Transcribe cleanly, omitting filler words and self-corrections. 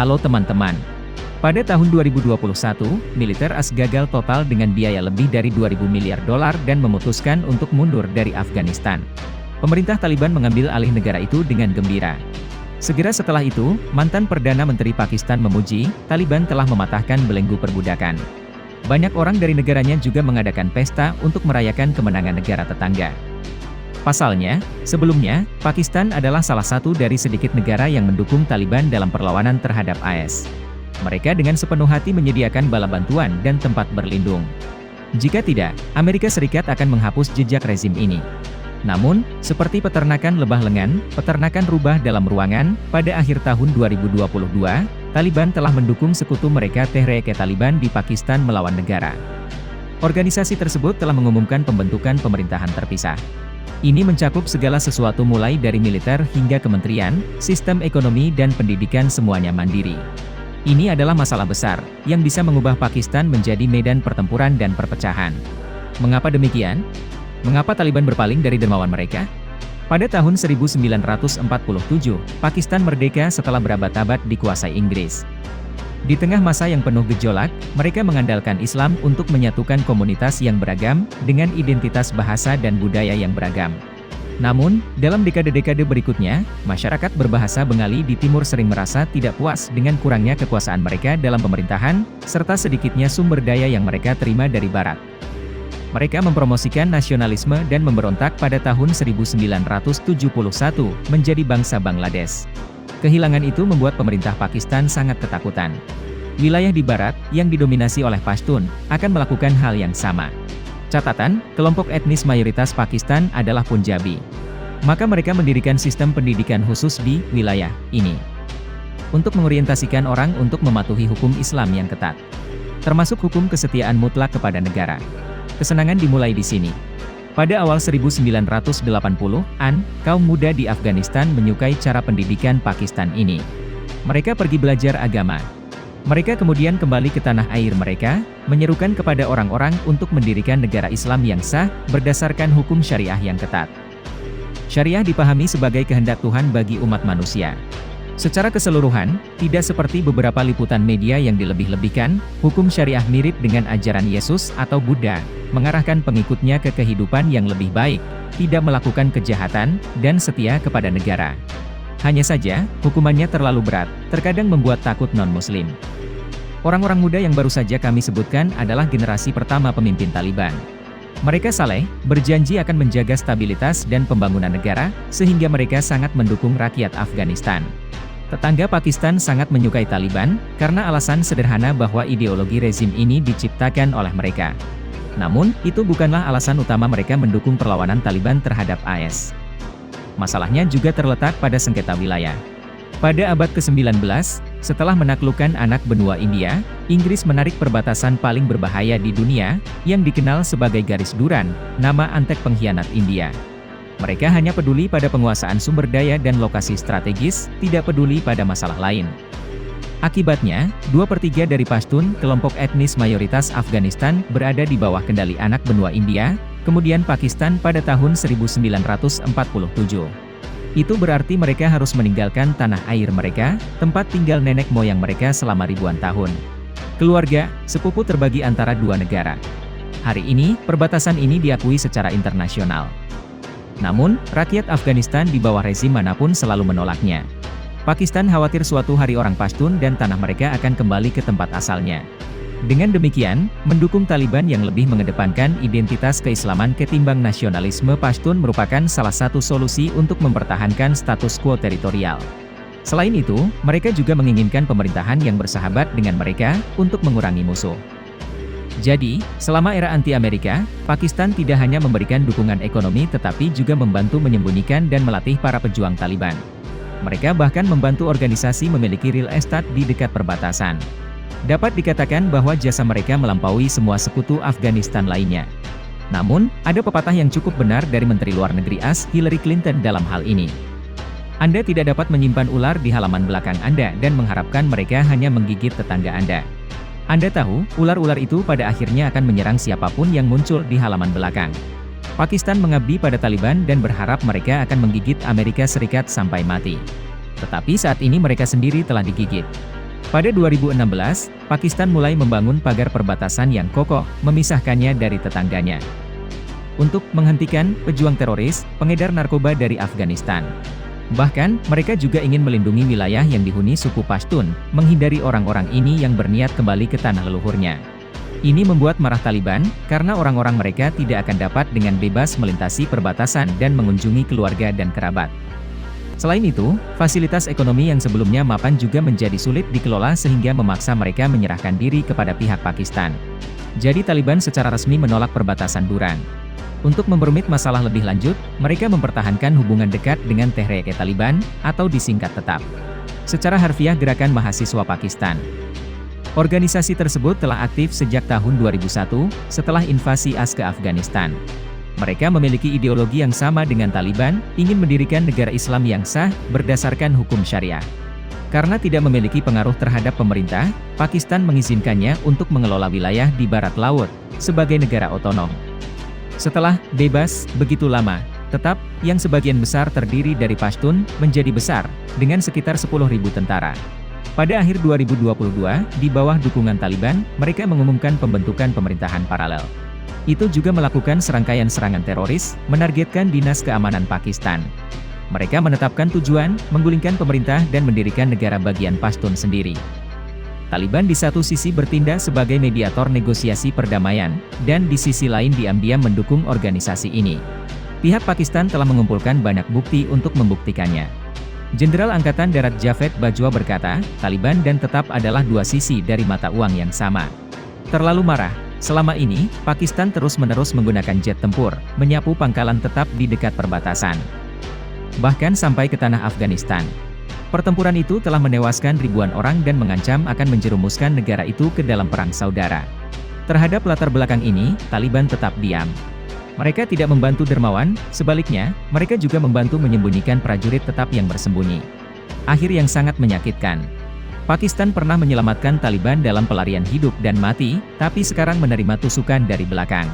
Halo teman-teman. Pada tahun 2021, militer AS gagal total dengan biaya lebih dari 2.000 miliar dolar dan memutuskan untuk mundur dari Afghanistan. Pemerintah Taliban mengambil alih negara itu dengan gembira. Segera setelah itu, mantan Perdana Menteri Pakistan memuji, Taliban telah mematahkan belenggu perbudakan. Banyak orang dari negaranya juga mengadakan pesta untuk merayakan kemenangan negara tetangga. Pasalnya, sebelumnya, Pakistan adalah salah satu dari sedikit negara yang mendukung Taliban dalam perlawanan terhadap AS. Mereka dengan sepenuh hati menyediakan bala bantuan dan tempat berlindung. Jika tidak, Amerika Serikat akan menghapus jejak rezim ini. Namun, seperti peternakan lebah lengan, peternakan rubah dalam ruangan, pada akhir tahun 2022, Taliban telah mendukung sekutu mereka Tehrik-e-Taliban di Pakistan melawan negara. Organisasi tersebut telah mengumumkan pembentukan pemerintahan terpisah. Ini mencakup segala sesuatu mulai dari militer hingga kementerian, sistem ekonomi dan pendidikan semuanya mandiri. Ini adalah masalah besar, yang bisa mengubah Pakistan menjadi medan pertempuran dan perpecahan. Mengapa demikian? Mengapa Taliban berpaling dari dermawan mereka? Pada tahun 1947, Pakistan merdeka setelah berabad-abad dikuasai Inggris. Di tengah masa yang penuh gejolak, mereka mengandalkan Islam untuk menyatukan komunitas yang beragam, dengan identitas bahasa dan budaya yang beragam. Namun, dalam dekade-dekade berikutnya, masyarakat berbahasa Bengali di timur sering merasa tidak puas dengan kurangnya kekuasaan mereka dalam pemerintahan, serta sedikitnya sumber daya yang mereka terima dari barat. Mereka mempromosikan nasionalisme dan memberontak pada tahun 1971, menjadi bangsa Bangladesh. Kehilangan itu membuat pemerintah Pakistan sangat ketakutan. Wilayah di barat, yang didominasi oleh Pashtun, akan melakukan hal yang sama. Catatan, kelompok etnis mayoritas Pakistan adalah Punjabi. Maka mereka mendirikan sistem pendidikan khusus di wilayah ini untuk mengorientasikan orang untuk mematuhi hukum Islam yang ketat, termasuk hukum kesetiaan mutlak kepada negara. Kesenangan dimulai di sini. Pada awal 1980-an, kaum muda di Afghanistan menyukai cara pendidikan Pakistan ini. Mereka pergi belajar agama. Mereka kemudian kembali ke tanah air mereka, menyerukan kepada orang-orang untuk mendirikan negara Islam yang sah, berdasarkan hukum syariah yang ketat. Syariah dipahami sebagai kehendak Tuhan bagi umat manusia. Secara keseluruhan, tidak seperti beberapa liputan media yang dilebih-lebihkan, hukum syariah mirip dengan ajaran Yesus atau Buddha, mengarahkan pengikutnya ke kehidupan yang lebih baik, tidak melakukan kejahatan, dan setia kepada negara. Hanya saja, hukumannya terlalu berat, terkadang membuat takut non-muslim. Orang-orang muda yang baru saja kami sebutkan adalah generasi pertama pemimpin Taliban. Mereka saleh, berjanji akan menjaga stabilitas dan pembangunan negara, sehingga mereka sangat mendukung rakyat Afghanistan. Tetangga Pakistan sangat menyukai Taliban, karena alasan sederhana bahwa ideologi rezim ini diciptakan oleh mereka. Namun, itu bukanlah alasan utama mereka mendukung perlawanan Taliban terhadap AS. Masalahnya juga terletak pada sengketa wilayah. Pada abad ke-19, setelah menaklukkan anak benua India, Inggris menarik perbatasan paling berbahaya di dunia, yang dikenal sebagai Garis Duran, nama antek pengkhianat India. Mereka hanya peduli pada penguasaan sumber daya dan lokasi strategis, tidak peduli pada masalah lain. Akibatnya, 2/3 dari Pashtun, kelompok etnis mayoritas Afghanistan, berada di bawah kendali anak benua India, kemudian Pakistan pada tahun 1947. Itu berarti mereka harus meninggalkan tanah air mereka, tempat tinggal nenek moyang mereka selama ribuan tahun. Keluarga, sepupu terbagi antara dua negara. Hari ini, perbatasan ini diakui secara internasional. Namun, rakyat Afghanistan di bawah rezim manapun selalu menolaknya. Pakistan khawatir suatu hari orang Pashtun dan tanah mereka akan kembali ke tempat asalnya. Dengan demikian, mendukung Taliban yang lebih mengedepankan identitas keislaman ketimbang nasionalisme Pashtun merupakan salah satu solusi untuk mempertahankan status quo teritorial. Selain itu, mereka juga menginginkan pemerintahan yang bersahabat dengan mereka, untuk mengurangi musuh. Jadi, selama era anti-Amerika, Pakistan tidak hanya memberikan dukungan ekonomi tetapi juga membantu menyembunyikan dan melatih para pejuang Taliban. Mereka bahkan membantu organisasi memiliki real estate di dekat perbatasan. Dapat dikatakan bahwa jasa mereka melampaui semua sekutu Afghanistan lainnya. Namun, ada pepatah yang cukup benar dari Menteri Luar Negeri AS, Hillary Clinton dalam hal ini. Anda tidak dapat menyimpan ular di halaman belakang Anda dan mengharapkan mereka hanya menggigit tetangga Anda. Anda tahu, ular-ular itu pada akhirnya akan menyerang siapapun yang muncul di halaman belakang. Pakistan mengabdi pada Taliban dan berharap mereka akan menggigit Amerika Serikat sampai mati. Tetapi saat ini mereka sendiri telah digigit. Pada 2016, Pakistan mulai membangun pagar perbatasan yang kokoh, memisahkannya dari tetangganya. Untuk menghentikan pejuang teroris, pengedar narkoba dari Afghanistan. Bahkan, mereka juga ingin melindungi wilayah yang dihuni suku Pashtun, menghindari orang-orang ini yang berniat kembali ke tanah leluhurnya. Ini membuat marah Taliban, karena orang-orang mereka tidak akan dapat dengan bebas melintasi perbatasan dan mengunjungi keluarga dan kerabat. Selain itu, fasilitas ekonomi yang sebelumnya mapan juga menjadi sulit dikelola sehingga memaksa mereka menyerahkan diri kepada pihak Pakistan. Jadi Taliban secara resmi menolak perbatasan Durand. Untuk memperumit masalah lebih lanjut, mereka mempertahankan hubungan dekat dengan Tehrik-e-Taliban, atau disingkat TETAP. Secara harfiah Gerakan Mahasiswa Pakistan. Organisasi tersebut telah aktif sejak tahun 2001, setelah invasi AS ke Afghanistan. Mereka memiliki ideologi yang sama dengan Taliban, ingin mendirikan negara Islam yang sah, berdasarkan hukum syariah. Karena tidak memiliki pengaruh terhadap pemerintah, Pakistan mengizinkannya untuk mengelola wilayah di barat laut, sebagai negara otonom. Setelah bebas begitu lama, TETAP, yang sebagian besar terdiri dari Pashtun, menjadi besar, dengan sekitar 10.000 tentara. Pada akhir 2022, di bawah dukungan Taliban, mereka mengumumkan pembentukan pemerintahan paralel. Itu juga melakukan serangkaian serangan teroris, menargetkan Dinas Keamanan Pakistan. Mereka menetapkan tujuan, menggulingkan pemerintah dan mendirikan negara bagian Pashtun sendiri. Taliban di satu sisi bertindak sebagai mediator negosiasi perdamaian, dan di sisi lain diam-diam mendukung organisasi ini. Pihak Pakistan telah mengumpulkan banyak bukti untuk membuktikannya. Jenderal Angkatan Darat Javed Bajwa berkata, Taliban dan TETAP adalah dua sisi dari mata uang yang sama. Terlalu marah. Selama ini, Pakistan terus-menerus menggunakan jet tempur, menyapu pangkalan TETAP di dekat perbatasan. Bahkan sampai ke tanah Afghanistan. Pertempuran itu telah menewaskan ribuan orang dan mengancam akan menjerumuskan negara itu ke dalam perang saudara. Terhadap latar belakang ini, Taliban tetap diam. Mereka tidak membantu dermawan, sebaliknya, mereka juga membantu menyembunyikan prajurit TETAP yang bersembunyi. Akhir yang sangat menyakitkan. Pakistan pernah menyelamatkan Taliban dalam pelarian hidup dan mati, tapi sekarang menerima tusukan dari belakang.